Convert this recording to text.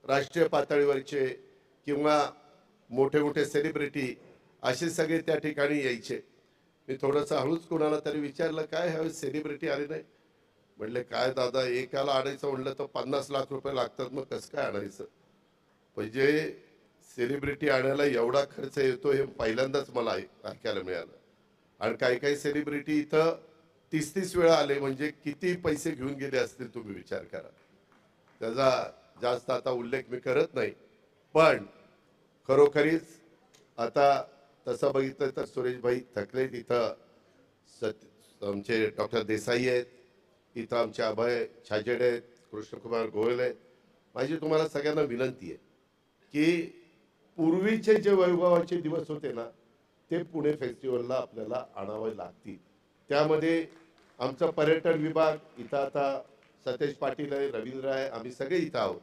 राष्ट्रीय पातळीवरचे किंवा मोठे मोठे सेलिब्रिटी असे सगळे त्या ठिकाणी यायचे. मी थोडंसं हळूच कोणाला तरी विचारलं, काय ह्यावेळी सेलिब्रिटी आले नाही? म्हणले, काय दादा, एकाला आणायचं म्हणलं तर 50 लाख रुपये लागतात, मग कसं काय आणायचं? म्हणजे सेलिब्रिटी आणायला एवढा खर्च येतो हे पहिल्यांदाच मला ऐकायला मिळालं. आणि काही काही सेलिब्रिटी इथं 30-30 वेळा आले, म्हणजे किती पैसे घेऊन गेले असतील तुम्ही विचार करा. त्याचा जास्त आता उल्लेख मी करत नाही, पण खरोखरीच आता तसं बघितलं तर सुरेशभाई थकले तिथं, आमचे डॉक्टर देसाई आहेत, इथं आमचे अभय छाजेड आहेत, कृष्णकुमार गोयल आहेत. माझी तुम्हाला सगळ्यांना विनंती आहे की पूर्वीचे जे वैभवाचे दिवस होते ना, ते पुणे फेस्टिवलला आपल्याला आणावे लागतील. त्यामध्ये आमचा पर्यटन विभाग इथं आता सतेज पाटील आहे, रवींद्र आहे, आम्ही सगळे इथं आहोत.